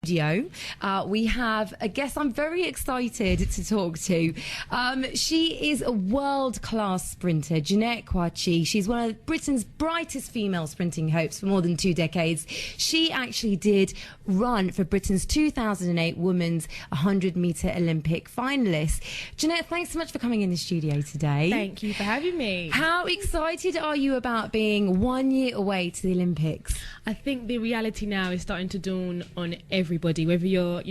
We have a guest I'm very excited to talk to. She is a world-class sprinter, Jeanette Kwakye. She's one of Britain's brightest female sprinting hopes for more than 2 decades. She actually did run for Britain's 2008 Women's 100-metre Olympic finalist. Jeanette, thanks so much for coming in the studio today. Thank you for having me. How excited are you about being 1 year away to the Olympics? I think the reality now is starting to dawn on everybody, whether you're,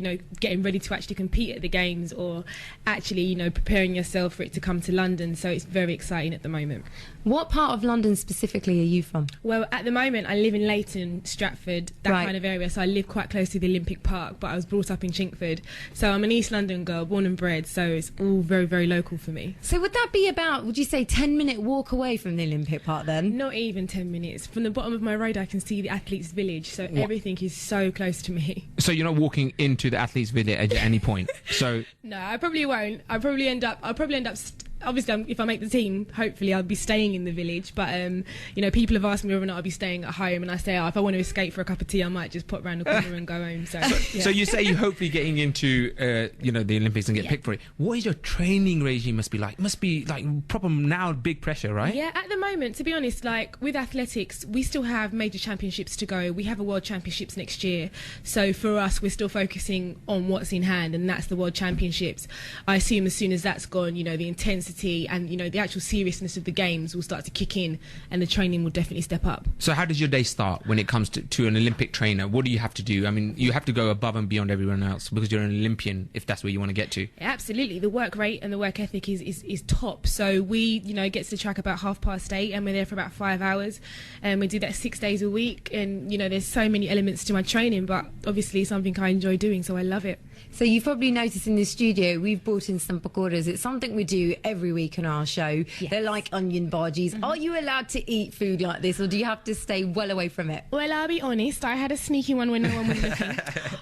getting ready to actually compete at the Games or actually, preparing yourself for it to come to London. So it's very exciting at the moment. What part of London specifically are you from? Well, at the moment, I live in Leighton, Stratford, that kind of area. So I live quite close to the Olympic Park, but I was brought up in Chinkford. So I'm an East London girl, born and bred. So it's all very, very local for me. So would that be about, would you say, 10-minute walk away from the Olympic Park then? Not even 10 minutes. From the bottom of my road, I can see the Athletes' Village. So everything is so close to me. So you're not walking into the Athletes' Village at any point? So no, I probably won't. I'll probably end up obviously, if I make the team, hopefully I'll be staying in the village. But people have asked me whether or not I'll be staying at home, and I say, if I want to escape for a cup of tea, I might just pop around the corner and go home. So you say you're hopefully getting into the Olympics and get picked for it. What is your training regime must be like? It must be like proper now, big pressure, right? Yeah, at the moment, to be honest, like with athletics, we still have major championships to go. We have a World Championships next year, so for us, we're still focusing on what's in hand, and that's the World Championships. I assume as soon as that's gone, the intensity and the actual seriousness of the Games will start to kick in, and the training will definitely step up. So how does your day start when it comes to an Olympic trainer? What do you have to do? I mean, you have to go above and beyond everyone else because you're an Olympian, if that's where you want to get to. Yeah, absolutely. The work rate and the work ethic is top. So we get to the track about 8:30, and we're there for about 5 hours, and we do that 6 days a week. And there's so many elements to my training, but obviously something I enjoy doing, so I love it. So you've probably noticed in the studio we've brought in some pakoras. It's something we do every week on our show. Yes. They're like onion bhajis. Are you allowed to eat food like this, or do you have to stay well away from it? Well, I'll be honest, I had a sneaky one when no one was looking.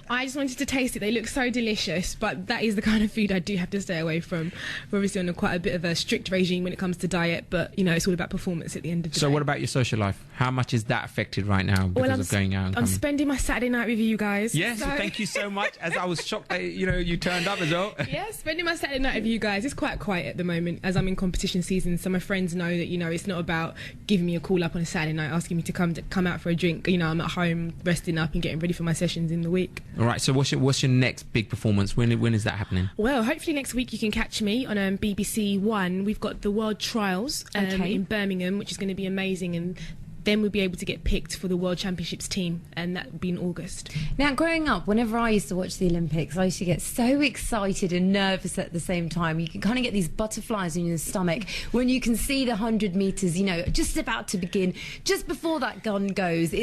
I just wanted to taste it. They look so delicious, but that is the kind of food I do have to stay away from. We're obviously on quite a bit of a strict regime when it comes to diet, but it's all about performance at the end of the day. So what about your social life? How much is that affected right now because of going out and I'm coming? spending my Saturday night with you guys. Yes, so thank you so much. As I was shocked that you turned up as well. Yeah, spending my Saturday night with you guys. It's quite quiet at the moment as I'm in competition season, so my friends know that it's not about giving me a call up on a Saturday night asking me to come out for a drink. I'm at home resting up and getting ready for my sessions in the week. All right, so what's your next big performance? When is that happening? Well, hopefully next week you can catch me on BBC One. We've got the World Trials in Birmingham, which is going to be amazing, and then we'll be able to get picked for the World Championships team, and that will be in August. Now, growing up, whenever I used to watch the Olympics, I used to get so excited and nervous at the same time. You can kind of get these butterflies in your stomach when you can see the 100 metres, just about to begin, just before that gun goes.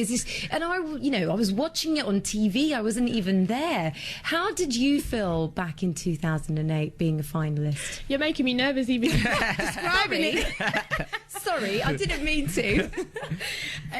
And I was watching it on TV. I wasn't even there. How did you feel back in 2008 being a finalist? You're making me nervous even describing it. Sorry, I didn't mean to.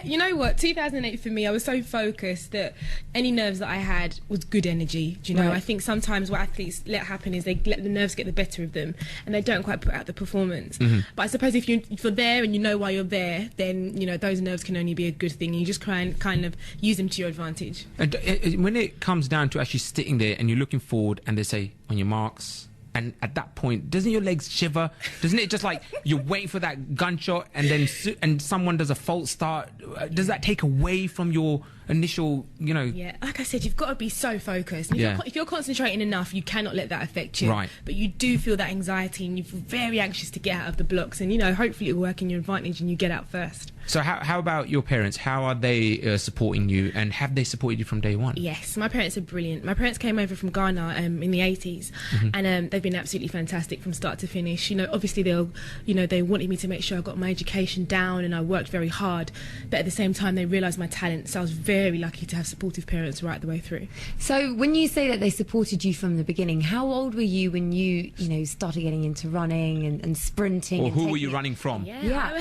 You know what? 2008 for me, I was so focused that any nerves that I had was good energy. Right. I think sometimes what athletes let happen is they let the nerves get the better of them, and they don't quite put out the performance. But I suppose if you're there and you know why you're there, then those nerves can only be a good thing, and you just try and kind of use them to your advantage. And when it comes down to actually sitting there and you're looking forward, and they say on your marks. And at that point, doesn't your legs shiver? Doesn't it just like you're waiting for that gunshot and someone does a false start? Does that take away from your initial, Yeah, like I said, you've got to be so focused. If you're concentrating enough, you cannot let that affect you. Right. But you do feel that anxiety, and you feel very anxious to get out of the blocks. And hopefully it will work in your advantage, and you get out first. So how about your parents? How are they supporting you, and have they supported you from day one? Yes, my parents are brilliant. My parents came over from Ghana in the 80s, and they've been absolutely fantastic from start to finish. Obviously they wanted me to make sure I got my education down, and I worked very hard. But at the same time, they realised my talent, so I was very lucky to have supportive parents right the way through. So when you say that they supported you from the beginning, how old were you when you started getting into running and sprinting? Or who were you running from? Yeah.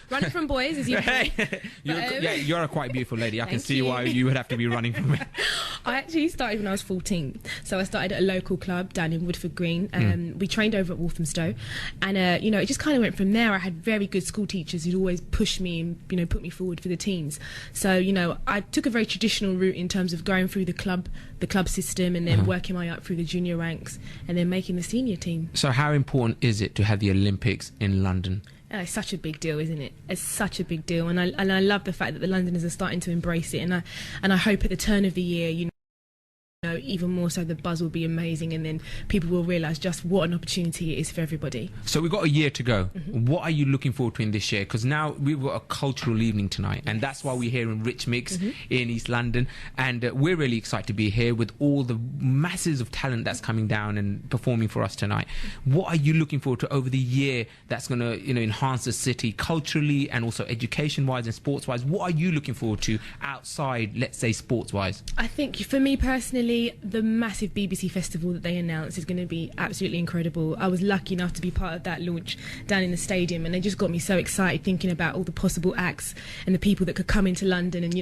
Running from boys, as you know. You're a quite beautiful lady. I can see why you would have to be running from it. I actually started when I was 14. So I started at a local club down in Woodford Green. We trained over at Walthamstow. And, it just kind of went from there. I had very good school teachers who'd always push me and, put me forward for the teams. So, I took a very traditional route in terms of going through the club system and then working my way up through the junior ranks and then making the senior team. So how important is it to have the Olympics in London? It's such a big deal, isn't it? It's such a big deal, and I love the fact that the Londoners are starting to embrace it, and I hope at the turn of the year, even more so, the buzz will be amazing, and then people will realise just what an opportunity it is for everybody. So we've got a year to go. What are you looking forward to in this year? Because now we've got a cultural evening tonight, and that's why we're here in Rich Mix in East London, and we're really excited to be here with all the masses of talent that's coming down and performing for us tonight. What are you looking forward to over the year that's going to enhance the city culturally and also education-wise and sports-wise? What are you looking forward to outside, let's say, sports-wise? I think for me personally, the massive BBC festival that they announced is going to be absolutely incredible. I was lucky enough to be part of that launch down in the stadium, and they just got me so excited thinking about all the possible acts and the people that could come into London and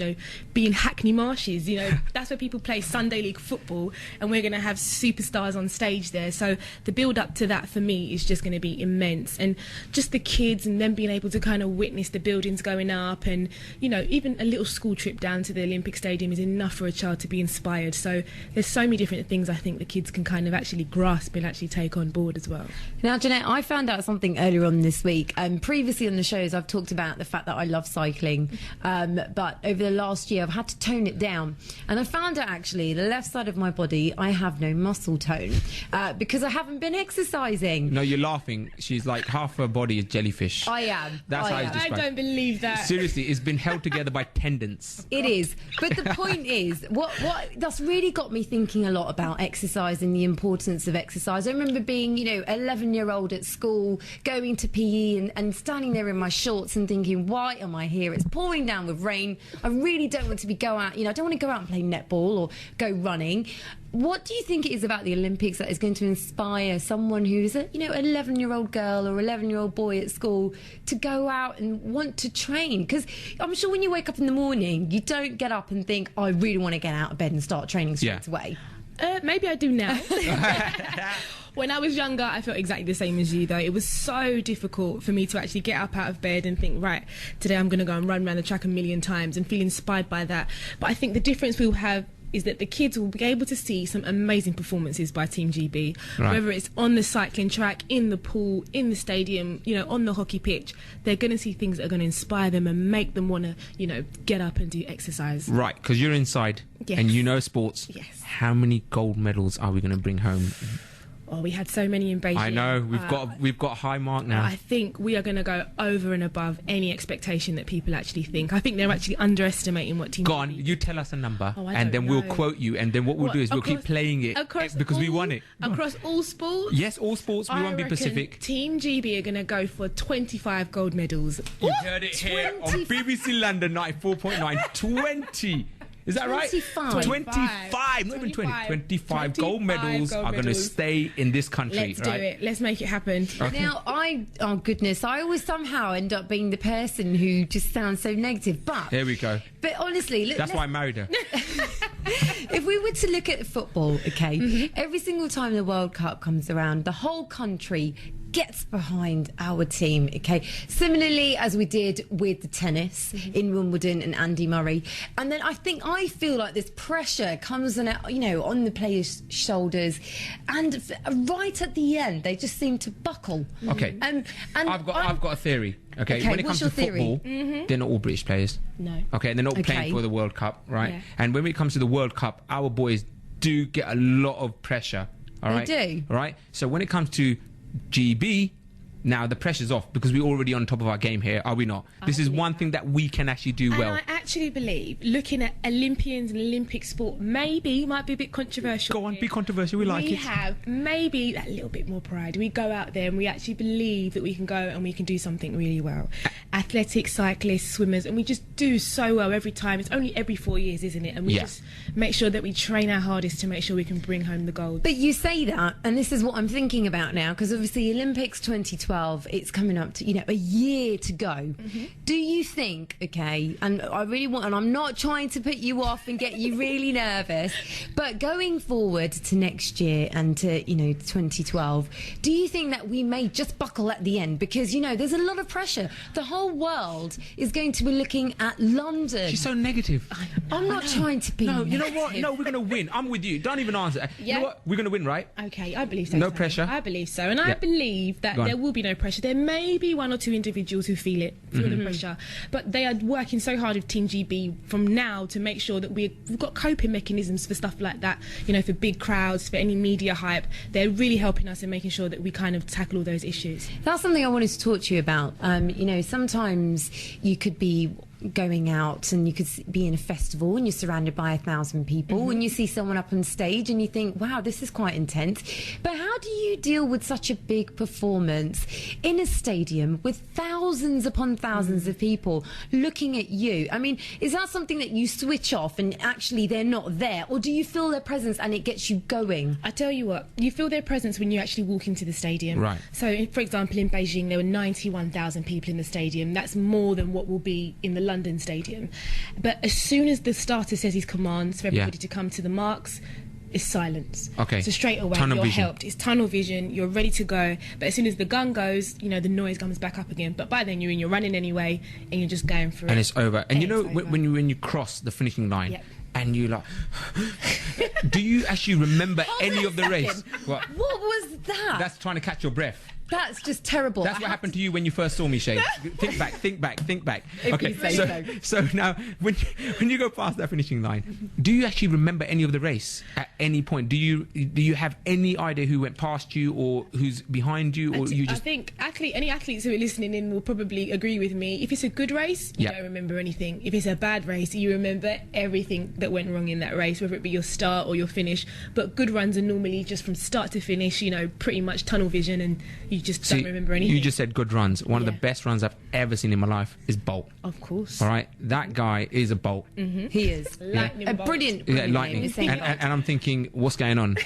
be in Hackney Marshes. That's where people play Sunday League football, and we're going to have superstars on stage there. So the build up to that for me is just going to be immense, and just the kids and them being able to kind of witness the buildings going up, and even a little school trip down to the Olympic Stadium is enough for a child to be inspired. So there's so many different things I think the kids can kind of actually grasp and actually take on board as well. Now, Jeanette, I found out something earlier on this week. Previously on the shows, I've talked about the fact that I love cycling, but over the last year, I've had to tone it down. And I found out, actually, the left side of my body, I have no muscle tone because I haven't been exercising. No, you're laughing. She's like, half her body is jellyfish. I am. That's how it's I described. don't believe that. Seriously, it's been held together by tendons. It is. But the point is, what that's really got me thinking a lot about exercise and the importance of exercise. I remember being, 11-year-old at school, going to PE and standing there in my shorts and thinking, why am I here? It's pouring down with rain. I really don't want to go out. I don't want to go out and play netball or go running. What do you think it is about the Olympics that is going to inspire someone who's a 11-year-old girl or 11-year-old boy at school to go out and want to train? Because I'm sure when you wake up in the morning, you don't get up and think, I really want to get out of bed and start training straight away. Maybe I do now. When I was younger, I felt exactly the same as you, though. It was so difficult for me to actually get up out of bed and think, right, today I'm going to go and run around the track a million times and feel inspired by that. But I think the difference we'll have is that the kids will be able to see some amazing performances by Team GB, whether it's on the cycling track, in the pool, in the stadium, on the hockey pitch. They're going to see things that are going to inspire them and make them want to, get up and do exercise. Right, because you're inside and sports. Yes. How many gold medals are we going to bring home? Oh, we had so many in Beijing. I know, we've got a high mark now. I think we are going to go over and above any expectation that people actually think. I think they're actually underestimating what Team Go on, GB. you tell us a number, and then we'll quote you, and then what we'll do is we'll keep playing it because we won it. Across all sports? Yes, all sports. We won't be Pacific. Team GB are going to go for 25 gold medals. You heard it here on BBC London 94.9. 20. Is that 25. Right? 25. Not even 20. 25 gold medals are going to stay in this country. Let's do it. Let's make it happen. Okay. Now, I always somehow end up being the person who just sounds so negative. But here we go. But honestly, that's why I married her. If we were to look at football, every single time the World Cup comes around, the whole country gets behind our team, similarly as we did with the tennis in Wimbledon and Andy Murray. And then I feel like this pressure comes on on the players' shoulders, and right at the end they just seem to buckle. And I've got a theory. When it comes to football, they're not all British players. No. They're not playing for the World Cup, right? Yeah. And when it comes to the World Cup, our boys do get a lot of pressure. All right. They do. All right. So when it comes to GB, now the pressure's off because we're already on top of our game here, are we not? This is one thing that we can actually do well. I actually believe, looking at Olympians and Olympic sport, might be a bit controversial. Go on, be controversial, we like it. We have maybe a little bit more pride. We go out there and we actually believe that we can go and we can do something really well. Athletics, cyclists, swimmers, and we just do so well every time. It's only every 4 years, isn't it? And we just make sure that we train our hardest to make sure we can bring home the gold. But you say that, and this is what I'm thinking about now, because obviously Olympics 2012, it's coming up to, a year to go. Do you think, and I really really want, and I'm not trying to put you off and get you really nervous, but going forward to next year and to, 2012, do you think that we may just buckle at the end? Because, there's a lot of pressure. The whole world is going to be looking at London. She's so negative. I'm not trying to be No, you know negative. what? No, we're going to win. I'm with you. Don't even answer. Yeah. You know what? We're going to win, right? Okay, I believe so. No Sonny. pressure? I believe so. And I believe that Go on. there will be no pressure. There may be one or two individuals who feel the pressure. But they are working so hard with Team GB from now to make sure that we've got coping mechanisms for stuff like that, for big crowds, for any media hype. They're really helping us in making sure that we kind of tackle all those issues. That's something I wanted to talk to you about. Sometimes you could be going out and you could be in a festival and you're surrounded by 1,000 people and you see someone up on stage and you think, wow, this is quite intense. But how do you deal with such a big performance in a stadium with thousands upon thousands of people looking at you? I mean, is that something that you switch off and actually they're not there, or do you feel their presence and it gets you going? I tell you what, you feel their presence when you actually walk into the stadium. Right. So, for example, in Beijing, there were 91,000 people in the stadium. That's more than what will be in the London stadium. But as soon as the starter says his commands for everybody to come to the marks, it's silence. Okay. So straight away Tunnel you're vision. helped. It's tunnel vision. You're ready to go. But as soon as the gun goes, the noise comes back up again. But by then you're running anyway, and you're just going for it. And it's over. And it's over. when you cross the finishing line, Yep. and you like, do you actually remember any of the race? What? What was that? That's trying to catch your breath. That's just terrible. That's what happened to you when you first saw me, Shay. Think back. Okay, you say so now when you go past that finishing line, do you actually remember any of the race at any point? Do you have any idea who went past you or who's behind you, or you I just? think any athletes who are listening in will probably agree with me. If it's a good race, you don't remember anything. If it's a bad race, you remember everything that went wrong in that race, whether it be your start or your finish. But good runs are normally just from start to finish, pretty much tunnel vision, and you just don't remember anything. You just said good runs. One of the best runs I've ever seen in my life is Bolt. Of course. All right, that guy is a Bolt. He is. Lightning A bolt. brilliant Lightning. name. And I'm thinking, what's going on?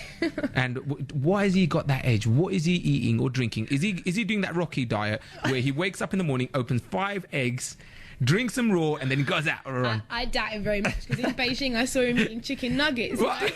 And why has he got that edge? What is he eating or drinking? Is he doing that Rocky diet where he wakes up in the morning, opens 5 eggs, drinks them raw, and then he goes out on a run? I doubt it very much, because in Beijing I saw him eating chicken nuggets. What?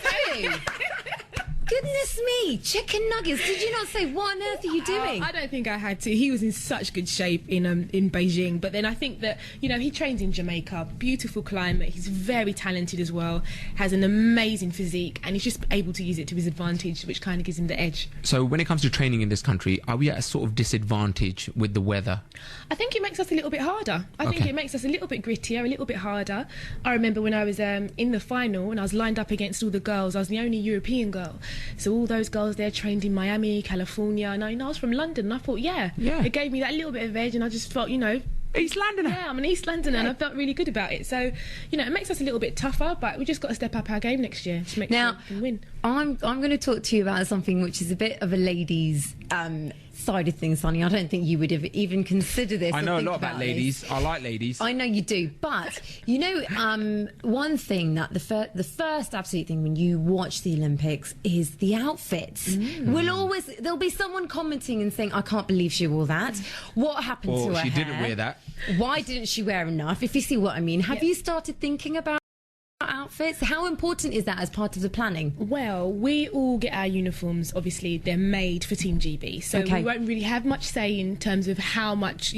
Goodness me, chicken nuggets. Did you not say, what on earth are you doing? I don't think I had to. He was in such good shape in Beijing. But then I think that, he trains in Jamaica, beautiful climate. He's very talented as well, has an amazing physique, and he's just able to use it to his advantage, which kind of gives him the edge. So when it comes to training in this country, are we at a sort of disadvantage with the weather? I think it makes us a little bit harder. I think it makes us a little bit grittier, a little bit harder. I remember when I was in the final and I was lined up against all the girls, I was the only European girl. So all those girls there trained in Miami, California, and I was from London, and I thought, it gave me that little bit of edge, and I just felt, East Londoner. Yeah, I'm an East Londoner, and I felt really good about it. So, it makes us a little bit tougher, but we just got to step up our game next year to make sure we can win. I'm going to talk to you about something which is a bit of a ladies' side of things, Sonny. I don't think you would have even considered this. I know a lot about ladies. this. I like ladies. I know you do, but one thing that the first absolute thing when you watch the Olympics is the outfits. There'll be someone commenting and saying, "I can't believe she wore that. What happened to her she hair? didn't wear that. Why didn't she wear enough?" If you see what I mean, have you started thinking about outfits? How important is that as part of the planning? Well, we all get our uniforms. Obviously, they're made for Team GB, so we won't really have much say in terms of how much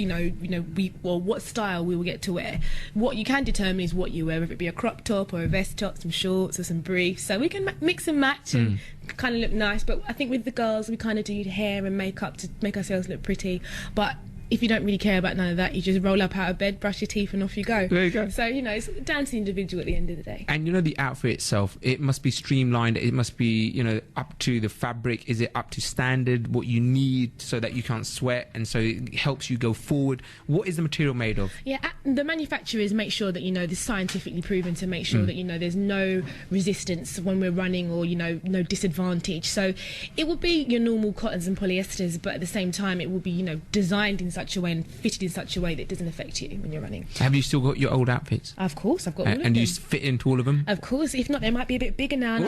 what style we will get to wear. What you can determine is what you wear, whether it be a crop top or a vest top, some shorts or some briefs. So we can mix and match and kind of look nice. But I think with the girls, we kind of do hair and makeup to make ourselves look pretty. But if you don't really care about none of that, you just roll up out of bed, brush your teeth, and off you go. There you go. So, it's down to the individual at the end of the day. And the outfit itself, it must be streamlined. It must be, up to the fabric. Is it up to standard, what you need so that you can't sweat, and so it helps you go forward? What is the material made of? Yeah, the manufacturers make sure that, this scientifically proven to make sure that, there's no resistance when we're running or, no disadvantage. So it will be your normal cottons and polyesters, but at the same time, it will be, designed in such a way and fitted in such a way that it doesn't affect you when you're running. Have you still got your old outfits? Of course, I've got all of them. And you fit into all of them? Of course, if not, they might be a bit bigger now.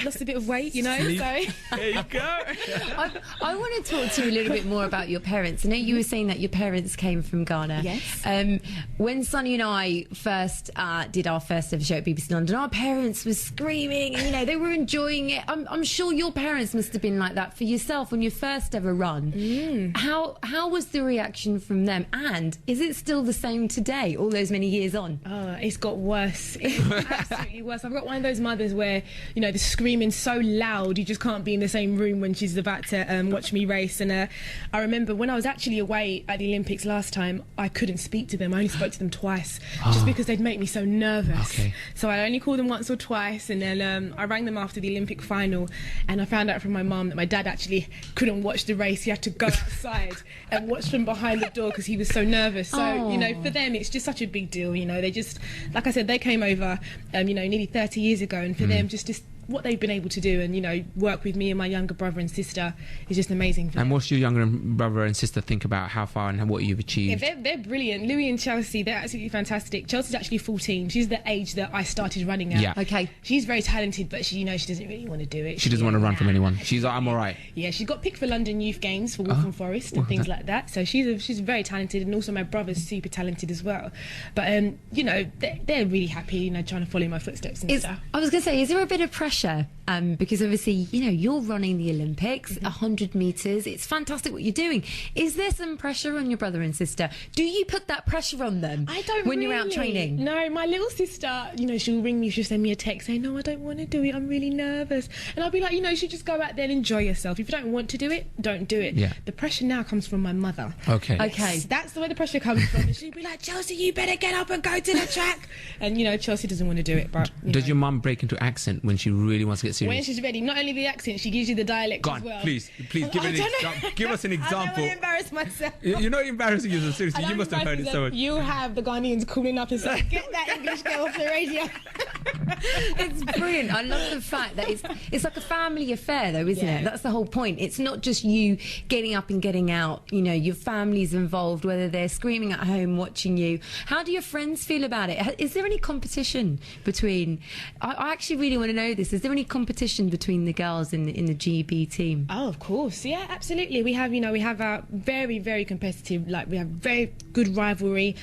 lost a bit of weight, you know. Sleep. So There you go. I want to talk to you a little bit more about your parents. I know you were saying that your parents came from Ghana. Yes. When Sonny and I first did our first ever show at BBC London, our parents were screaming, and, you know, they were enjoying it. I'm sure your parents must have been like that for yourself on your first ever run. How was the reaction from them? And is it still the same today, all those many years on? Oh, it's got worse. It's absolutely worse. I've got one of those mothers where, you know, the screaming so loud you just can't be in the same room when she's about to watch me race. And I remember when I was actually away at the Olympics last time, I couldn't speak to them. I only spoke to them twice, just because they'd make me so nervous. Okay. So I only called them once or twice, and then I rang them after the Olympic final, and I found out from my mum that my dad actually couldn't watch the race. He had to go outside and watch from behind the door because he was so nervous. So, you know, for them it's just such a big deal. You know, they just, like I said, they came over you know, nearly 30 years ago, and for them just what they've been able to do and, you know, work with me and my younger brother and sister is just amazing for them. And what's your younger brother and sister think about how far and what you've achieved? Yeah, they're brilliant. Louis and Chelsea, they're absolutely fantastic. Chelsea's actually 14. She's the age that I started running at. Yeah. Okay. She's very talented, but she, you know, she doesn't really want to do it. She doesn't want to run from anyone. She's like, I'm all right. Yeah, she got picked for London Youth Games for Waltham Forest and things like that. So she's very talented, and also my brother's super talented as well. But you know, they're really happy, you know, trying to follow my footsteps and stuff. I was going to say, is there a bit of pressure? Because obviously, you know, you're running the Olympics, 100 metres. It's fantastic what you're doing. Is there some pressure on your brother and sister? Do you put that pressure on them? I don't when really. you're out training? No, my little sister, you know, she'll ring me, she'll send me a text saying, no, I don't want to do it, I'm really nervous. And I'll be like, you know, you should just go out there and enjoy yourself. If you don't want to do it, don't do it. Yeah. The pressure now comes from my mother. Okay. Okay. That's the way the pressure comes from. And she'll be like, Chelsea, you better get up and go to the track. And, you know, Chelsea doesn't want to do it. But Does know. your mum break into accent when she really wants to get serious? When she's ready, not only the accent, she gives you the dialect Go as on, well. please give us an I example. don't want to embarrass myself. You're not embarrassing yourself, seriously. You must have heard it so much. You have the Ghanaians calling up and saying, get that English girl off the radio. It's brilliant. I love the fact that it's like a family affair, though, isn't it? That's the whole point. It's not just you getting up and getting out. You know, your family's involved, whether they're screaming at home watching you. How do your friends feel about it? Is there any competition between... I actually really want to know this. Is there any competition between the girls in the GB team? Oh, of course. Yeah, absolutely. We have, you know, we have our very, very competitive, like, we have very good rivalry,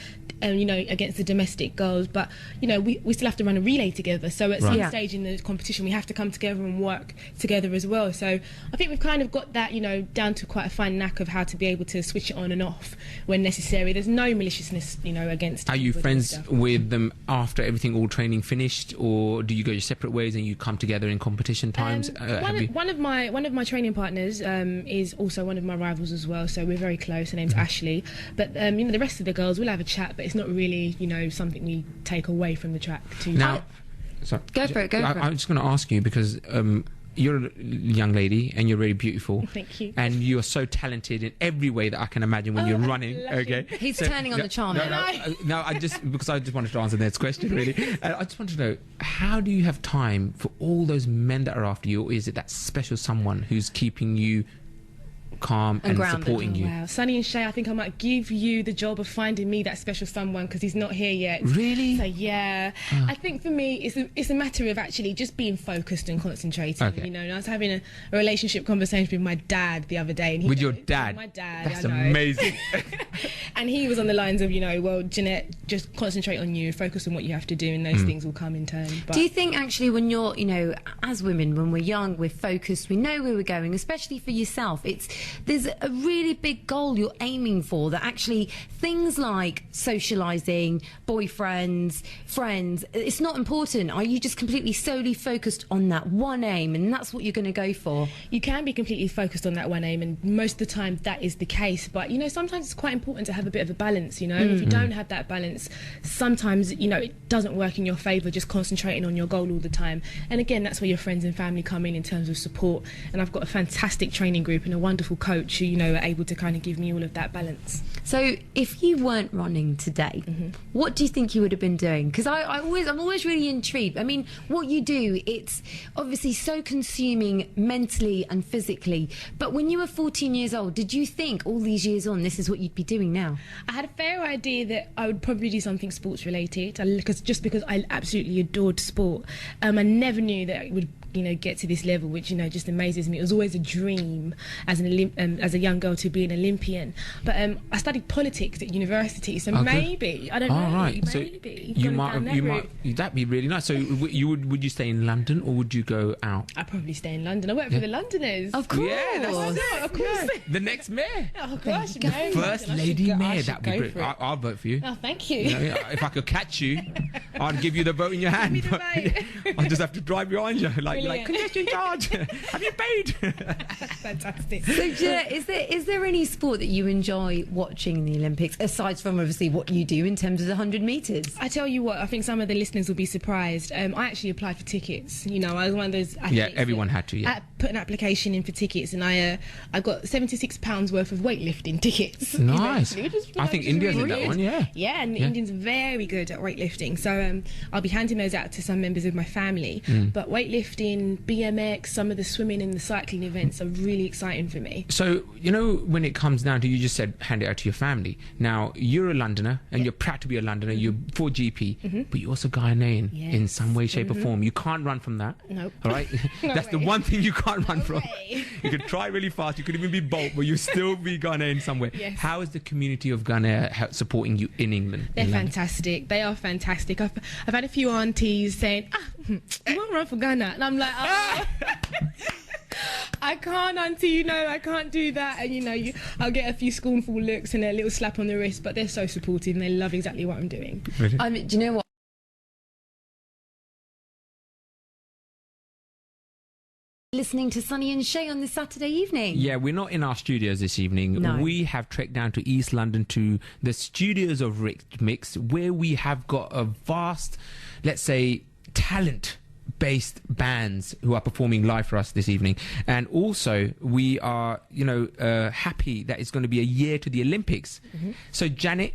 you know, against the domestic girls. But, you know, we still have to run a relay together. So at some stage in the competition, we have to come together and work together as well. So I think we've kind of got that, you know, down to quite a fine knack of how to be able to switch it on and off when necessary. There's no maliciousness, you know, against... Are you friends with them after everything, all training finished, or do you go your separate ways and you come together in competition times? One of my training partners is also one of my rivals as well, so we're very close. Her name's Ashley. But you know, the rest of the girls, we'll have a chat, but it's not really, you know, something we take away from the track. Now, sorry, Go for it. I'm just going to ask you because you're a young lady and you're really beautiful. Thank you. And you are so talented in every way that I can imagine when you're running. Okay. He's turning on the charm. No, I just wanted to answer Ned's question really. I just want to know, how do you have time for all those men that are after you, or is it that special someone who's keeping you calm and grounded. supporting you? Wow, Sonny and Cher, I think I might give you the job of finding me that special someone, because he's not here yet. Really? So yeah, I think for me it's a matter of actually just being focused and concentrating. Okay. You know, and I was having a relationship conversation with my dad the other day, and With your dad? My dad. That's I know. amazing. And he was on the lines of, you know, well, Jeanette, just concentrate on you, focus on what you have to do, and those things will come in turn. But Do you think actually when you're, you know, as women, when we're young, we're focused, we know where we're going, especially for yourself, there's a really big goal you're aiming for, that actually things like socialising, boyfriends, friends, it's not important. Are you just completely solely focused on that one aim, and that's what you're going to go for? you can be completely focused on that one aim, and most of the time that is the case. But, you know, sometimes it's quite important to have a bit of a balance, you know. If you don't have that balance, sometimes, you know, it doesn't work in your favour, just concentrating on your goal all the time. And again, that's where your friends and family come in terms of support. And I've got a fantastic training group and a wonderful coach who, you know, are able to kind of give me all of that balance. So if you weren't running today, what do you think you would have been doing? Because I'm always really intrigued. I mean, what you do, it's obviously so consuming mentally and physically. But when you were 14 years old, did you think all these years on, this is what you'd be doing now? I had a fair idea that I would probably do something sports related, because I absolutely adored sport. I never knew that it would get to this level, which just amazes me. It was always a dream as as a young girl to be an Olympian, but I studied politics at university, so maybe I don't know. Right. Maybe so you might that'd be really nice. So would you stay in London or would you go out? I'd probably stay in London. I work for the Londoners. Of course. Yeah, of course. The next mayor. Oh gosh, The first lady mayor. That'd be great. I'll vote for you. Oh, thank you. If I could catch you, I'd give you the vote in your hand. Give me the vote. I'll just have to drive you on you. Like, congestion charge. Have you paid? Fantastic. So, Jeanette, is there any sport that you enjoy watching in the Olympics, aside from obviously what you do in terms of the 100 metres? I tell you what, I think some of the listeners will be surprised. I actually applied for tickets. I was one of those athletes. Yeah, everyone had to. Yeah. I put an application in for tickets, and I got £76 worth of weightlifting tickets. Nice. Which is, I think India did that one. Yeah. Yeah, and the Indians are very good at weightlifting. So I'll be handing those out to some members of my family. But weightlifting, BMX, some of the swimming and the cycling events are really exciting for me. So, when it comes down to, you just said hand it out to your family. Now, you're a Londoner, and you're proud to be a Londoner. You're for GP, but you're also Ghanaian in some way, shape, or form. You can't run from that. Nope. All right? That's the one thing you can't run from. You could try really fast. You could even be Bolt, but you still be Ghanaian in some way. Yes. How is the community of Ghana supporting you in England? They're fantastic. They are fantastic. I've had a few aunties saying, you won't run for Ghana. And I'm like, I can't, auntie, I can't do that. And, I'll get a few scornful looks and a little slap on the wrist, but they're so supportive and they love exactly what I'm doing. Really? Do you know what? Listening to Sonny and Cher on this Saturday evening. Yeah, we're not in our studios this evening. No. We have trekked down to East London to the studios of Rick Mix, where we have got a vast, let's say, talent-based bands who are performing live for us this evening. And also, we are, happy that it's going to be a year to the Olympics. So, Janet,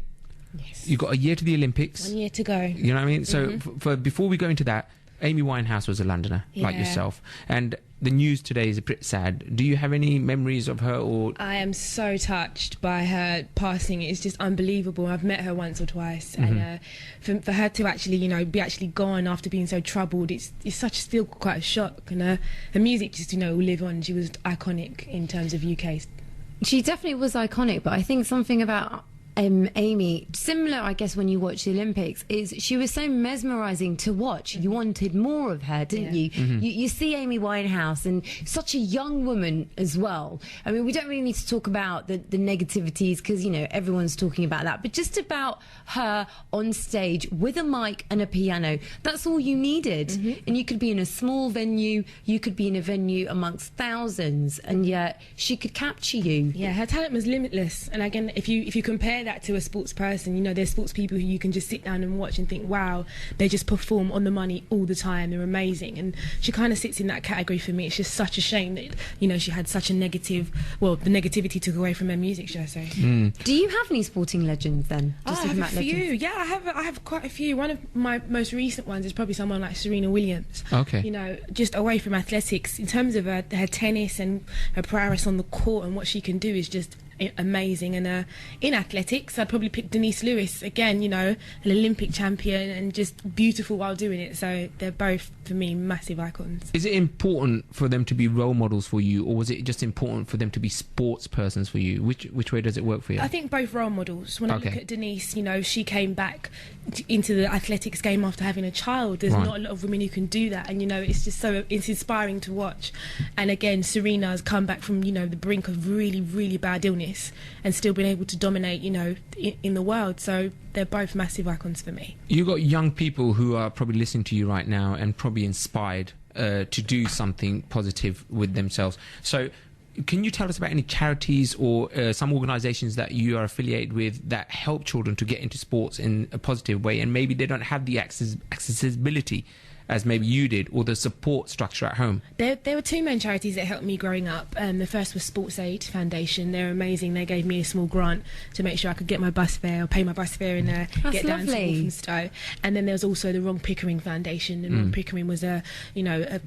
Yes. you've got a year to the Olympics. 1 year to go. You know what I mean? So, before we go into that, Amy Winehouse was a Londoner, like yourself. And the news today is a bit sad. Do you have any memories of her? Or I am so touched by her passing. It's just unbelievable. I've met her once or twice, and for her to actually, be actually gone after being so troubled, it's still quite a shock. And her music just, will live on. She was iconic in terms of UK. She definitely was iconic, but I think something about Amy, similar I guess when you watch the Olympics, is she was so mesmerising to watch. You wanted more of her, didn't you? You see Amy Winehouse, and such a young woman as well. I mean, we don't really need to talk about the negativities, because everyone's talking about that, but just about her on stage with a mic and a piano. That's all you needed. And you could be in a small venue, you could be in a venue amongst thousands, and yet she could capture you. Yeah, her talent was limitless. And again, if you compare that to a sports person, there's sports people who you can just sit down and watch and think, wow, they just perform on the money all the time, they're amazing. And she kind of sits in that category for me. It's just such a shame that she had such a the negativity took away from her music, should I say. Do you have any sporting legends then? I have a few. Yeah, I have quite a few. One of my most recent ones is probably someone like Serena Williams. Okay. Just away from athletics, in terms of her tennis and her prowess on the court and what she can do is just amazing. And in athletics, I'd probably pick Denise Lewis again, an Olympic champion and just beautiful while doing it. So they're both, for me, massive icons. Is it important for them to be role models for you, or was it just important for them to be sports persons for you? Which way does it work for you? I think both role models. When I look at Denise, she came back into the athletics game after having a child. There's not a lot of women who can do that, and it's just it's inspiring to watch. And again, Serena's come back from the brink of really, really bad illness and still been able to dominate in the world. So they're both massive icons for me. You got young people who are probably listening to you right now and probably inspired to do something positive with themselves. So can you tell us about any charities or some organisations that you are affiliated with that help children to get into sports in a positive way, and maybe they don't have the accessibility as maybe you did, or the support structure at home? There were two main charities that helped me growing up. The first was Sports Aid Foundation. They're amazing. They gave me a small grant to make sure I could get my bus fare, or pay my bus fare, and get down to school from Stowe. And then there was also the Ron Pickering Foundation. And Ron Pickering was a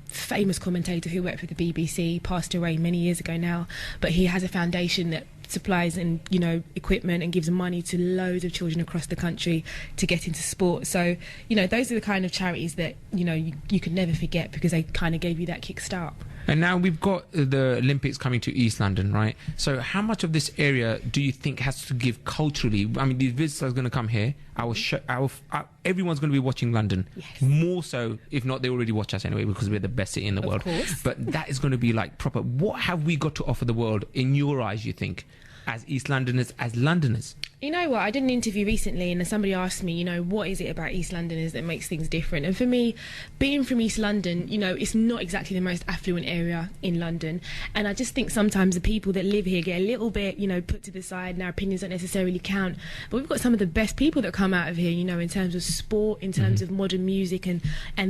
famous commentator who worked for the BBC, passed away many years ago now. But he has a foundation that supplies and, you know, equipment and gives money to loads of children across the country to get into sport. So, you know, those are the kind of charities that, you know, you could never forget because they kind of gave you that kickstart. And now we've got the Olympics coming to East London, right? So how much of this area do you think has to give culturally? I mean, these visitors are going to come here. Everyone's going to be watching London. Yes. More so, if not, they already watch us anyway because we're the best city in the world. Course. But that is going to be like proper. What have we got to offer the world in your eyes, you think, as East Londoners, as Londoners? You know what, I did an interview recently and somebody asked me, you know, what is it about East Londoners that makes things different? And for me, being from East London, you know, it's not exactly the most affluent area in London, and I just think sometimes the people that live here get a little bit, you know, put to the side and our opinions don't necessarily count. But we've got some of the best people that come out of here, you know, in terms of sport, in terms of modern music and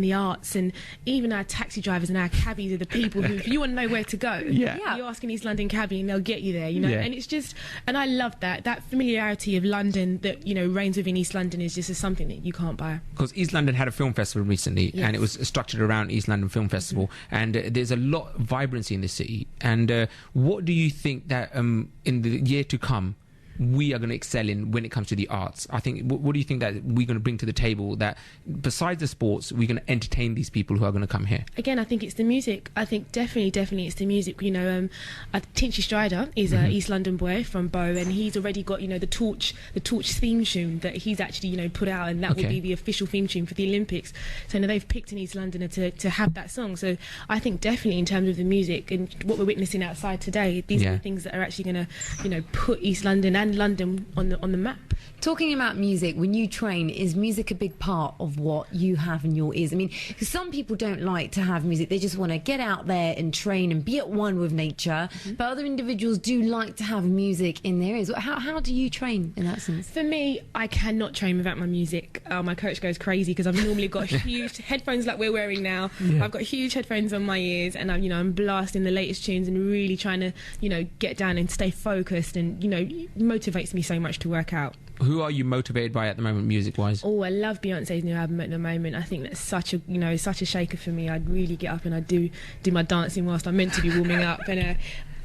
the arts, and even our taxi drivers and our cabbies are the people who, if you want to know where to go, you ask an East London cabbie and they'll get you there, you know. And it's just, and I love that familiarity of London that, you know, reigns within East London is just something that you can't buy. Because East London had a film festival recently, and it was structured around East London Film Festival, and there's a lot of vibrancy in the city. And what do you think that in the year to come we are going to excel in when it comes to the arts? I think, what do you think that we're going to bring to the table that besides the sports we're going to entertain these people who are going to come here? Again, I think it's the music. I think definitely it's the music. You know, Tinchy Strider is an East London boy from Bow, and he's already got, you know, the Torch theme tune that he's actually, you know, put out, and that will be the official theme tune for the Olympics. So, you know, they've picked an East Londoner to have that song. So I think definitely in terms of the music and what we're witnessing outside today, these are the things that are actually going to, you know, put East London and London on the map. Talking about music, when you train, is music a big part of what you have in your ears? I mean, because some people don't like to have music, they just want to get out there and train and be at one with nature, but other individuals do like to have music in their ears. How do you train in that sense? For me, I cannot train without my music. My coach goes crazy because I've normally got huge headphones like we're wearing now. I've got huge headphones on my ears, and I'm blasting the latest tunes and really trying to, you know, get down and stay focused, and, you know, motivates me so much to work out. Who are you motivated by at the moment, music-wise? Oh, I love Beyonce's new album at the moment. I think that's such a shaker for me. I'd really get up and I'd do my dancing whilst I'm meant to be warming up, and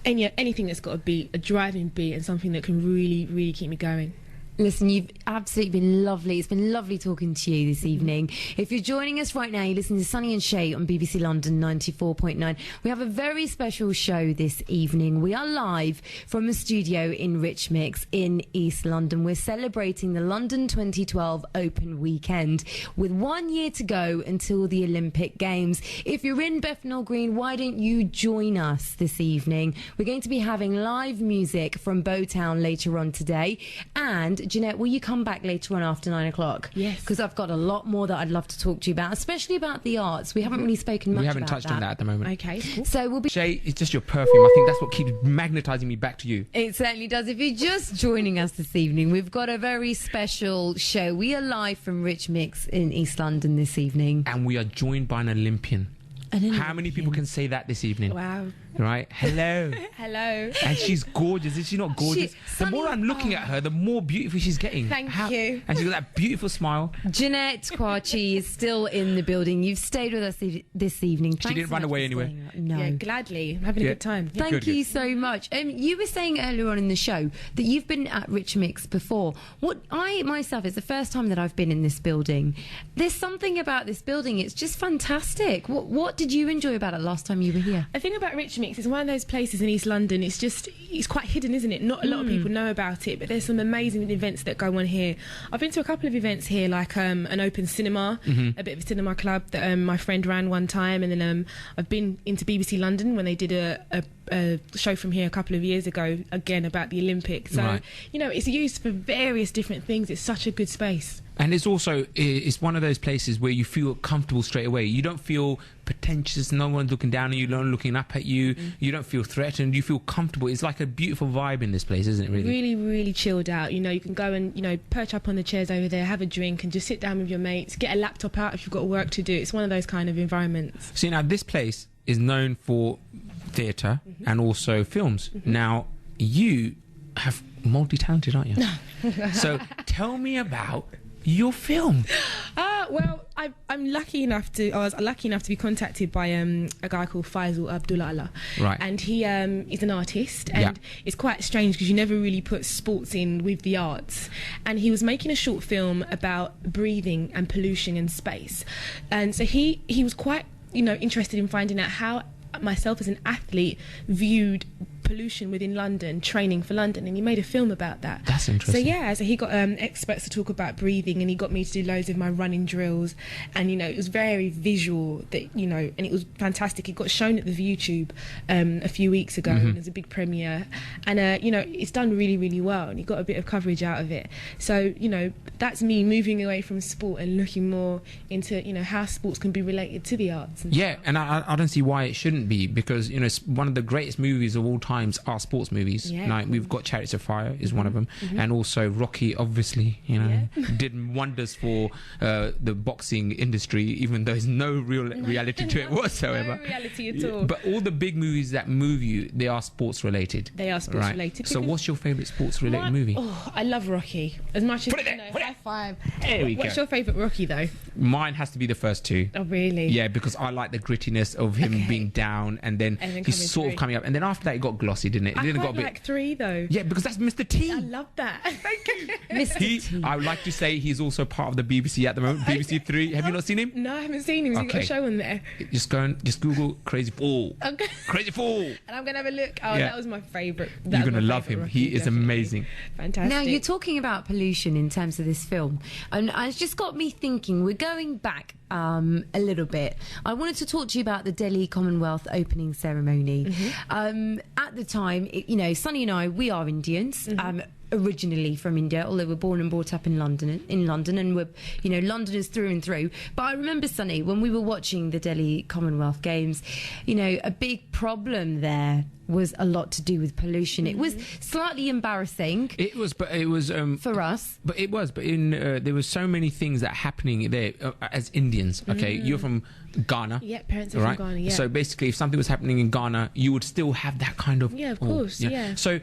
anything that's got a beat, a driving beat, and something that can really keep me going. Listen, you've absolutely been lovely. It's been lovely talking to you this evening. If you're joining us right now, you're listening to Sonny and Cher on BBC London 94.9. We have a very special show this evening. We are live from a studio in Rich Mix in East London. We're celebrating the London 2012 Open Weekend with 1 year to go until the Olympic Games. If you're in Bethnal Green, why don't you join us this evening? We're going to be having live music from Bowtown later on today. And Jeanette, will you come back later on after 9 o'clock? Yes. Because I've got a lot more that I'd love to talk to you about, especially about the arts. We haven't really spoken much about that. We haven't touched on that at the moment. Okay, cool. So we'll be... Shay, it's just your perfume. I think that's what keeps magnetising me back to you. It certainly does. If you're just joining us this evening, we've got a very special show. We are live from Rich Mix in East London this evening. And we are joined by an Olympian. How many people can say that this evening? Wow. Right? Hello. Hello. And she's gorgeous. Is she not gorgeous? The more I'm looking at her, the more beautiful she's getting. Thank you. And she's got that beautiful smile. Jeanette Kwakye is still in the building. You've stayed with us this evening. She didn't run away anywhere. No. Yeah, gladly. I'm having a good time. Thank Good. you so much. You were saying earlier on in the show that you've been at Rich Mix before. It's the first time that I've been in this building. There's something about this building. It's just fantastic. What did you enjoy about it last time you were here? The thing about Rich Mix is one of those places in East London, it's quite hidden, isn't it? Not a lot of people know about it, but there's some amazing events that go on here. I've been to a couple of events here, like an open cinema, a bit of a cinema club that my friend ran one time, and then I've been into BBC London when they did a show from here a couple of years ago, again about the Olympics. So, you know, it's used for various different things. It's such a good space. And it's also, it's one of those places where you feel comfortable straight away. You don't feel pretentious, no one's looking down on you, no one looking up at you. You don't feel threatened, you feel comfortable. It's like a beautiful vibe in this place, isn't it, really? Really chilled out. You know, you can go and, you know, perch up on the chairs over there, have a drink and just sit down with your mates, get a laptop out if you've got work to do. It's one of those kind of environments. See, now this place is known for theatre and also films. Now, you have multi-talented, aren't you? So tell me about your film. Well, I'm lucky enough to. I was lucky enough to be contacted by a guy called Faisal Abdullah, Right. and he is an artist, and it's quite strange because you never really put sports in with the arts. And he was making a short film about breathing and pollution in space, and so he was quite interested in finding out how myself as an athlete viewed pollution within London, training for London, and he made a film about that. That's interesting. So he got experts to talk about breathing, and he got me to do loads of my running drills, and it was very visual, that and it was fantastic. It got shown at the YouTube a few weeks ago, and it was a big premiere, and it's done really, really well, and he got a bit of coverage out of it. So that's me moving away from sport and looking more into how sports can be related to the arts. And stuff. And I don't see why it shouldn't be, because one of the greatest movies of all time are sports movies. We've got Chariots of Fire is one of them, and also Rocky, obviously, did wonders for the boxing industry, even though there's no reality to it whatsoever. No reality at all. But all the big movies that move you, they are sports related. They are sports related. So what's your favourite sports related movie? Oh, I love Rocky. As much as high five. There we What's go. your favourite Rocky though? Mine has to be the first two. Oh really? Yeah, because I like the grittiness of him being down, and then he's sort of coming up, and then after that it got glossy, didn't it? I didn't quite got a bit. like 3 though. Yeah, because that's Mr. T. I love that. Thank you. Mr. T. I would like to say he's also part of the BBC at the moment. BBC 3. Have you not seen him? No, I haven't seen him. He's got a show on there. Just Google Crazy Fool. Okay. Crazy Fool. And I'm gonna have a look. Oh, that was my favourite. You're gonna love him. Rocky, He is definitely. amazing. Fantastic. Now, you're talking about pollution in terms of this film, and it's just got me thinking. We're going back a little bit. I wanted to talk to you about the Delhi Commonwealth opening ceremony. At the time, Sonny and I, we are Indians. Originally from India, although we're born and brought up in London, and we're Londoners through and through. But I remember, Sonny, when we were watching the Delhi Commonwealth Games, a big problem there was a lot to do with pollution. It was slightly embarrassing. It was for us. But there were so many things that are happening there as Indians. Okay, you're from Ghana. Yeah, parents are from Ghana. Yeah. So basically, if something was happening in Ghana, you would still have that kind of. Yeah, of course. Yeah. So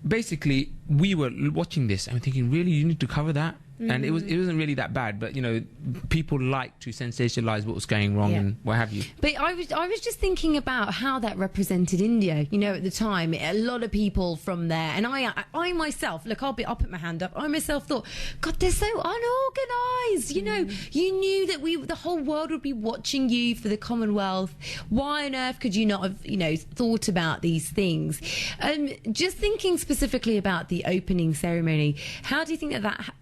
basically, we were watching this and thinking, really, you need to cover that? And it wasn't really that bad, but people like to sensationalize what was going wrong and what have you. But I was just thinking about how that represented India. At the time, a lot of people from there, and I myself, look, I'll put my hand up. I myself thought, God, they're so unorganised. You knew that the whole world would be watching you for the Commonwealth. Why on earth could you not have, thought about these things? Just thinking specifically about the opening ceremony, how do you think that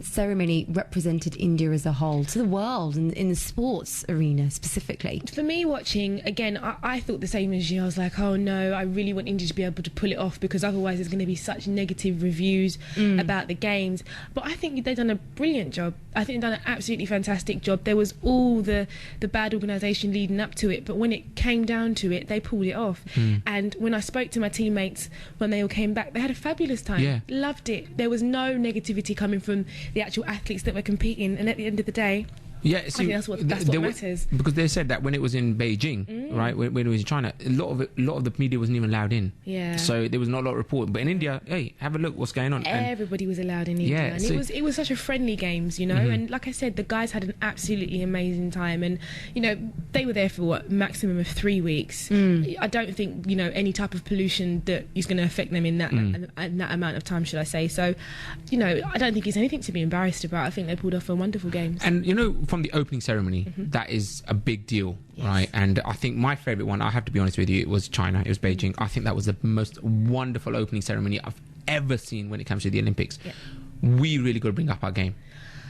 ceremony represented India as a whole to the world and in the sports arena specifically? For me, watching again, I thought the same as you. I was like, oh no, I really want India to be able to pull it off, because otherwise there's going to be such negative reviews about the games. But I think they've done a brilliant job. I think they've done an absolutely fantastic job. There was all the bad organisation leading up to it, but when it came down to it, they pulled it off. And when I spoke to my teammates when they all came back, they had a fabulous time. Yeah. Loved it. There was no negativity coming from the actual athletes that were competing, and at the end of the day, Yeah, I think that's what matters. Because they said that when it was in Beijing, right, when it was in China, a lot of the media wasn't even allowed in. Yeah. So there was not a lot of reporting. But in India, hey, have a look what's going on. Everybody was allowed in India, and it was such a friendly games, And like I said, the guys had an absolutely amazing time, and they were there for maximum of 3 weeks. I don't think any type of pollution that is going to affect them in that amount of time, should I say? So, I don't think it's anything to be embarrassed about. I think they pulled off a wonderful games. And from the opening ceremony, that is a big deal, right? And I think my favourite one, I have to be honest with you, it was China. It was Beijing. I think that was the most wonderful opening ceremony I've ever seen when it comes to the Olympics. Yeah. We really got to bring up our game,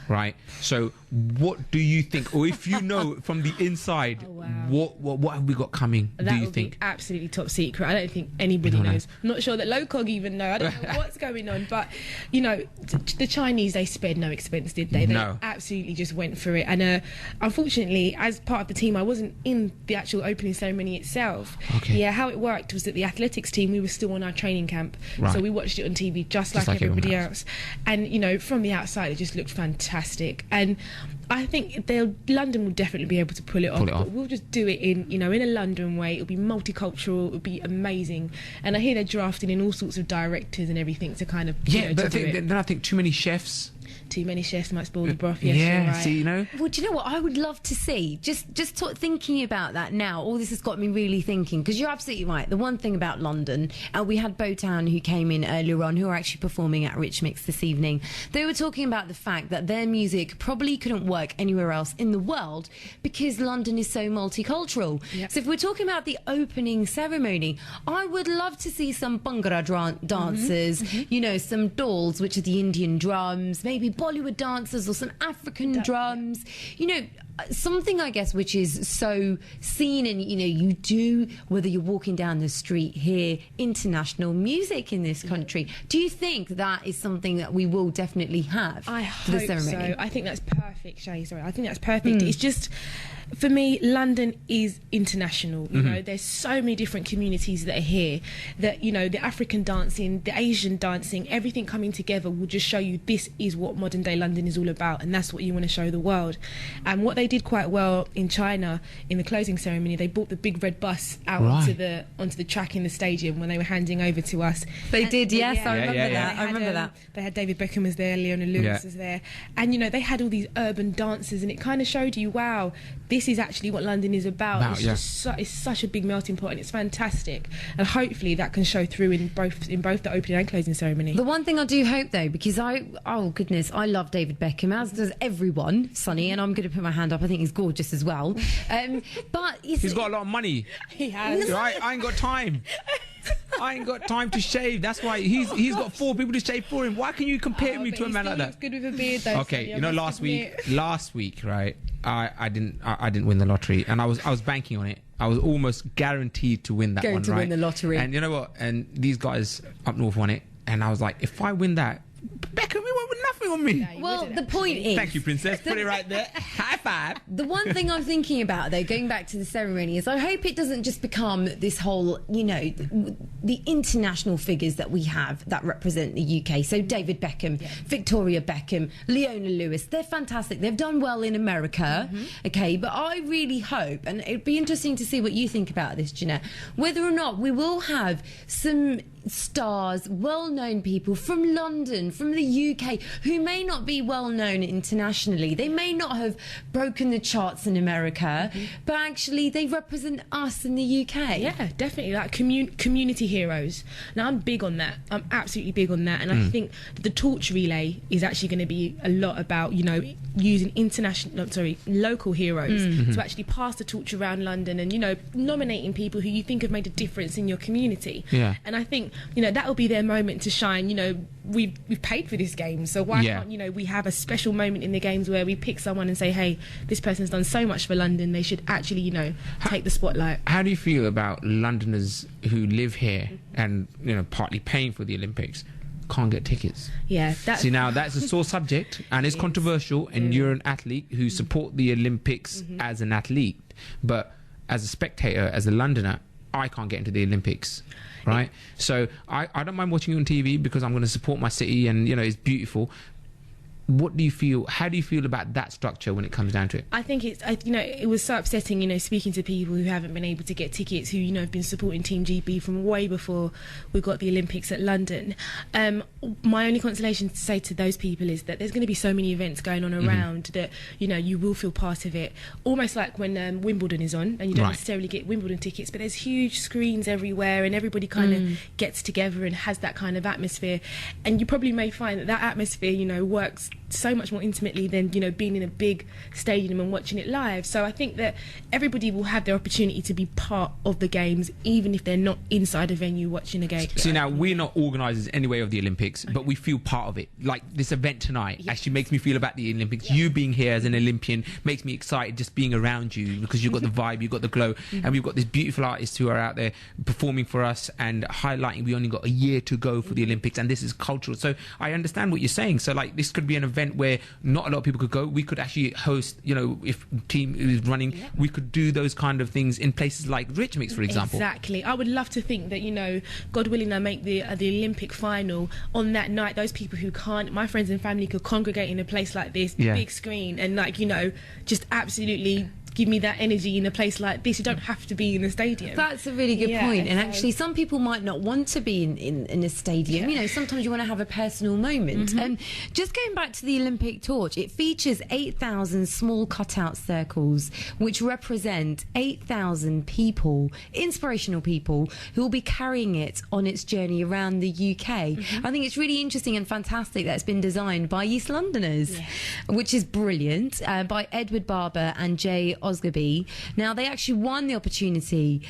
right? So what do you think, or if you know from the inside, what have we got coming? That do you would think? Be absolutely top secret. I don't think anybody knows. I'm not sure that Locog even know. I don't know what's going on. But the Chinese, they spared no expense, did they? They absolutely just went for it. And unfortunately, as part of the team, I wasn't in the actual opening ceremony itself. Okay. Yeah, how it worked was that the athletics team, we were still on our training camp, so we watched it on TV just like everybody else. And from the outside, it just looked fantastic. And I think London will definitely be able to pull it off. But we'll just do it in a London way. It'll be multicultural. It'll be amazing. And I hear they're drafting in all sorts of directors and everything to kind of But then I think too many chefs. too many chefs might spoil the broth. Yes, yeah, you're right. see, you know. Well, do you know what I would love to see? Just thinking about that now, all this has got me really thinking, because you're absolutely right. The one thing about London, and we had Botown who came in earlier on, who are actually performing at Rich Mix this evening. They were talking about the fact that their music probably couldn't work anywhere else in the world because London is so multicultural. Yep. So if we're talking about the opening ceremony, I would love to see some Bhangra dancers, you know, some dolls, which are the Indian drums, maybe Bollywood dancers or some African drums, you know, something, I guess, which is so seen and, you know, you do, whether you're walking down the street here, international music in this country. Do you think that is something that we will definitely have for the ceremony? So. I think that's perfect, Shay. Sorry, I think that's perfect. It's just, for me, London is international. You know, there's so many different communities that are here that, you know, the African dancing, the Asian dancing, everything coming together will just show you this is what modern day London is all about, and that's what you want to show the world. And what they did quite well in China in the closing ceremony, they brought the big red bus out onto the track in the stadium when they were handing over to us. They did, yes, yeah. I remember that. I remember that. They had David Beckham was there, Leona Lewis was there, and you know, they had all these urban dances, and it kind of showed you, wow, this is actually what London is about. It's such a big melting pot, and it's fantastic. And hopefully that can show through in both the opening and closing ceremony. The one thing I do hope, though, because I love David Beckham, as does everyone, Sonny, and I'm going to put my hand up. I think he's gorgeous as well. But He's got a lot of money. He has. Right? I ain't got time. I ain't got time to shave. That's why he's got 4 people to shave for him. Why can you compare me to a man like that? Good with a beard, though. Okay, Sonny, you know, last week, right? I didn't win the lottery, and I was banking on it. I was almost guaranteed to win that one, right? Win the lottery. And you know what? And these guys up north won it, and I was like, if I win that, Beckham, you won't win nothing on me. Well, the point is... Thank you, Princess. Put it right there. High five. The one thing I'm thinking about, though, going back to the ceremony, is I hope it doesn't just become this whole, you know, the international figures that we have that represent the UK. So David Beckham, Victoria Beckham, Leona Lewis, they're fantastic. They've done well in America, okay? But I really hope, and it'd be interesting to see what you think about this, Jeanette, whether or not we will have some stars, well-known people from London, from the UK, who may not be well-known internationally. They may not have broken the charts in America, but actually they represent us in the UK. Yeah, definitely, like community heroes. Now, I'm big on that. I'm absolutely big on that, and I think the torch relay is actually going to be a lot about, you know, using local heroes to actually pass the torch around London, and, you know, nominating people who you think have made a difference in your community. Yeah. And I think, you know, that will be their moment to shine. You know, we've paid for this game, so why can't, you know, we have a special moment in the games where we pick someone and say, hey, this person's done so much for London, they should actually, you know, take the spotlight. How do you feel about Londoners who live here and, you know, partly paying for the Olympics, can't get tickets? Yeah, see, now that's a sore subject, and it's controversial, and you're an athlete who support the Olympics as an athlete, but as a spectator, as a Londoner, I can't get into the Olympics, right? So I don't mind watching it on TV because I'm going to support my city, and, you know, it's beautiful. What do you feel? How do you feel about that structure when it comes down to it? I think you know, it was so upsetting, you know, speaking to people who haven't been able to get tickets, who, you know, have been supporting Team GB from way before we got the Olympics at London. My only consolation to say to those people is that there's going to be so many events going on around that, you know, you will feel part of it. Almost like when Wimbledon is on, and you don't necessarily get Wimbledon tickets, but there's huge screens everywhere, and everybody kind of gets together and has that kind of atmosphere. And you probably may find that atmosphere, you know, works so much more intimately than, you know, being in a big stadium and watching it live. So I think that everybody will have their opportunity to be part of the games, even if they're not inside a venue watching a game. See, now, we're not organisers anyway of the Olympics, but we feel part of it. Like this event tonight actually makes me feel about the Olympics. You being here as an Olympian makes me excited just being around you, because you've got the vibe, you've got the glow, and we've got these beautiful artists who are out there performing for us and highlighting we only got a year to go for the Olympics, and this is cultural. So I understand what you're saying. So, like, this could be an event where not a lot of people could go. We could actually host, you know, if team is running, we could do those kind of things in places like Rich Mix, for example. Exactly. I would love to think that, you know, God willing, I make the Olympic final on that night. Those people who can't, my friends and family, could congregate in a place like this, big screen, and, like, you know, just absolutely give me that energy in a place like this. You don't have to be in the stadium. That's a really good point. And actually, some people might not want to be in a stadium. You know, sometimes you want to have a personal moment. Just going back to the Olympic torch, it features 8,000 small cutout circles, which represent 8,000 people, inspirational people, who will be carrying it on its journey around the UK. I think it's really interesting and fantastic that it's been designed by East Londoners, which is brilliant, by Edward Barber and Jay Osgoby. Now, they actually won the opportunity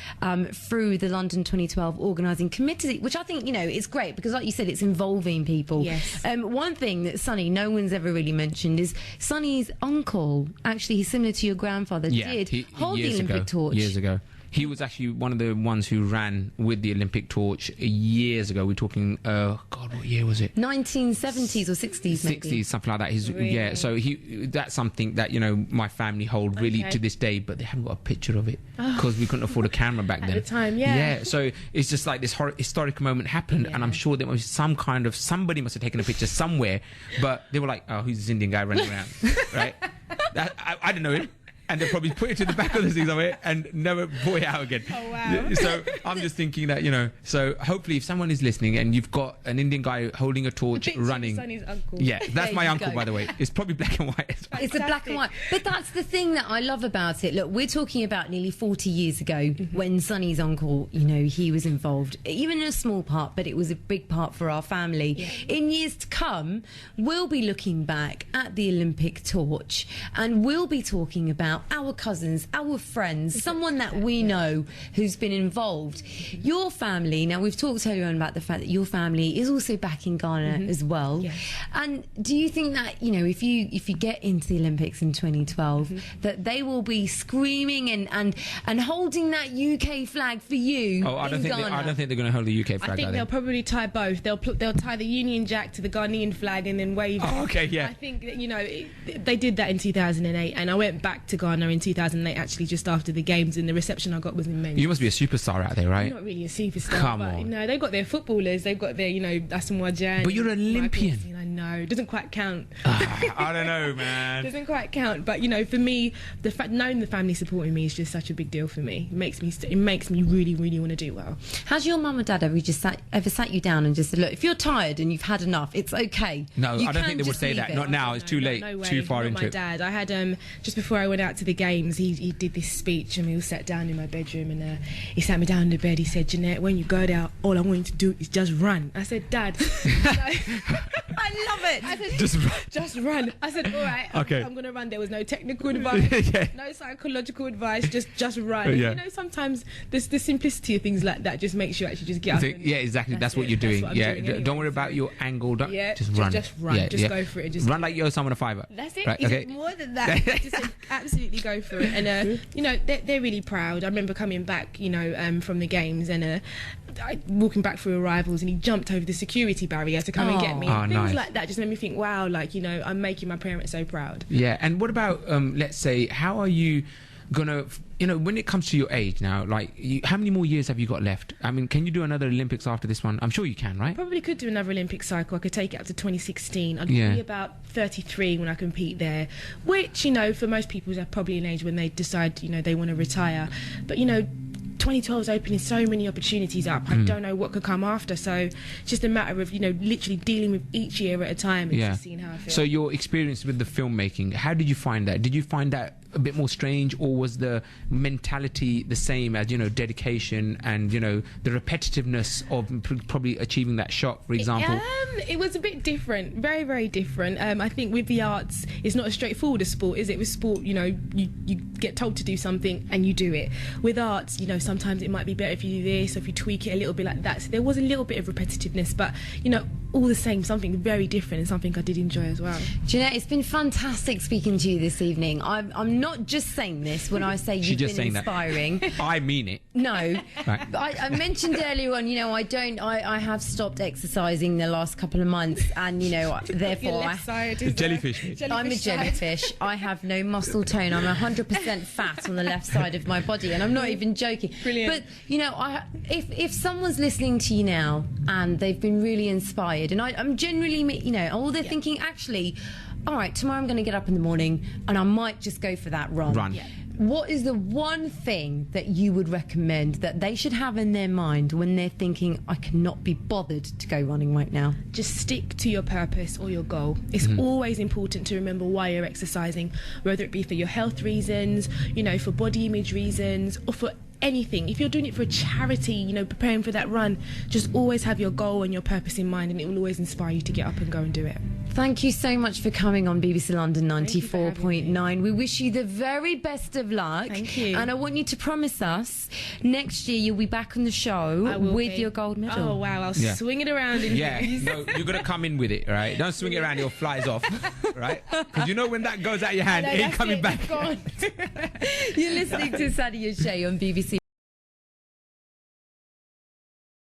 through the London 2012 organising committee, which I think, you know, is great because, like you said, it's involving people. One thing that Sonny, no one's ever really mentioned, is Sonny's uncle, actually, he's similar to your grandfather, did hold the Olympic torch. Years ago. He was actually one of the ones who ran with the Olympic torch years ago. We're talking, God, what year was it? 1970s or 60s, maybe. 60s, something like that. Yeah, so that's something that, you know, my family hold really to this day, but they haven't got a picture of it because we couldn't afford a camera back then. At the time, Yeah, so it's just like this historic moment happened, and I'm sure there was somebody must have taken a picture somewhere, but they were like, oh, who's this Indian guy running around, right? I don't know him. And they probably put it to the back of the thing somewhere and never brought it out again. Oh, wow. So I'm just thinking that, you know, so hopefully if someone is listening and you've got an Indian guy holding a torch running. Sonny's uncle. Yeah, that's my uncle, by the way. It's probably black and white as well. It's a black and white. But that's the thing that I love about it. Look, we're talking about nearly 40 years ago when Sonny's uncle, you know, he was involved, even in a small part, but it was a big part for our family. In years to come, we'll be looking back at the Olympic torch and we'll be talking about our cousins, our friends, someone that we know who's been involved. Your family, now we've talked earlier on about the fact that your family is also back in Ghana as well. And do you think that, you know, if you get into the Olympics in 2012, that they will be screaming and holding that UK flag for you? Oh, I don't think they're going to hold the UK flag. I think they'll probably tie both. They'll tie the Union Jack to the Ghanaian flag and then wave. Oh, okay, yeah. I think that, you know, they did that in 2008, and I went back to Ghana in 2008 actually just after the games, and the reception I got was immense. You must be a superstar out there, right? I'm not really a superstar. Come but, on. No, they've got their footballers, they've got their, you know, Asamoah Gyan. But you're an Olympian. I know, it doesn't quite count. I don't know, man. Doesn't quite count, but you know, for me, the fact knowing the family supporting me is just such a big deal for me. It makes me really, really want to do well. Has your mum or dad ever sat you down and just said, look, if you're tired and you've had enough, it's okay? No, I don't think they would say that. Not now. It's too late. No way. Too far Not into my it. dad. I had just before I went out to the games, he did this speech, and we all sat down in my bedroom, and he sat me down in the bed. He said, Jeanette, when you go there, all I want you to do is just run. I said, Dad. I love it. I said, just run. I said, all right, I'm going to run. There was no technical advice, no psychological advice, just run. You know, sometimes the simplicity of things like that just makes you actually just get up. Yeah, exactly. That's what you're doing. What doing anyway. Don't worry about your angle. Just run. Just run. Just go for it. Just run like you're someone a fiver. That's it. Right, It's more than that. Just absolutely go for it. And you know, they're really proud. I remember coming back, you know, from the games, and walking back through arrivals, and he jumped over the security barrier to come and get me. Things like that just made me think, wow, like, you know, I'm making my parents so proud. Yeah. And what about, let's say, how are you gonna, you know, when it comes to your age now, like, how many more years have you got left? I mean, can you do another Olympics after this one? I'm sure you can, right? Probably could do another Olympic cycle. I could take it up to 2016. I'd be about 33 when I compete there, which, you know, for most people is probably an age when they decide, you know, they want to retire. But, you know, 2012 is opening so many opportunities up. I don't know what could come after, so it's just a matter of, you know, literally dealing with each year at a time and just seeing how I feel. So your experience with the filmmaking, how did you find that? Did you find that a bit more strange, or was the mentality the same as, you know, dedication and, you know, the repetitiveness of probably achieving that shot, for example? It was a bit different, very, very different. I think with the arts, it's not as straightforward as sport, is it? With sport, you know, you get told to do something and you do it. With arts, you know, sometimes it might be better if you do this, or if you tweak it a little bit like that. So there was a little bit of repetitiveness, but, you know, all the same, something very different and something I did enjoy as well. Jeanette, it's been fantastic speaking to you this evening. I'm not just saying this when I say you've been inspiring. I mean it. No. Right. I mentioned earlier on, you know, I have stopped exercising the last couple of months, and, you know, therefore jellyfish. I'm a jellyfish. I have no muscle tone. I'm 100% fat on the left side of my body, and I'm not even joking. Brilliant. But, you know, if someone's listening to you now and they've been really inspired, and I'm generally, you know, or they're thinking, actually, all right, tomorrow I'm going to get up in the morning and I might just go for that run. what is the one thing that you would recommend that they should have in their mind when they're thinking, I cannot be bothered to go running right now? Just stick to your purpose or your goal. It's always important to remember why you're exercising, whether it be for your health reasons, you know, for body image reasons, or for anything. If you're doing it for a charity, you know, preparing for that run, just always have your goal and your purpose in mind, and it will always inspire you to get up and go and do it. Thank you so much for coming on BBC London 94.9. We wish you the very best of luck. Thank you. And I want you to promise us next year you'll be back on the show with your gold medal. Oh, wow. I'll swing it around in here. No, you're going to come in with it, right? Don't swing it around, it flies off, right? Because you know when that goes out your hand, it ain't coming back. You're listening to Sonny and Cher on BBC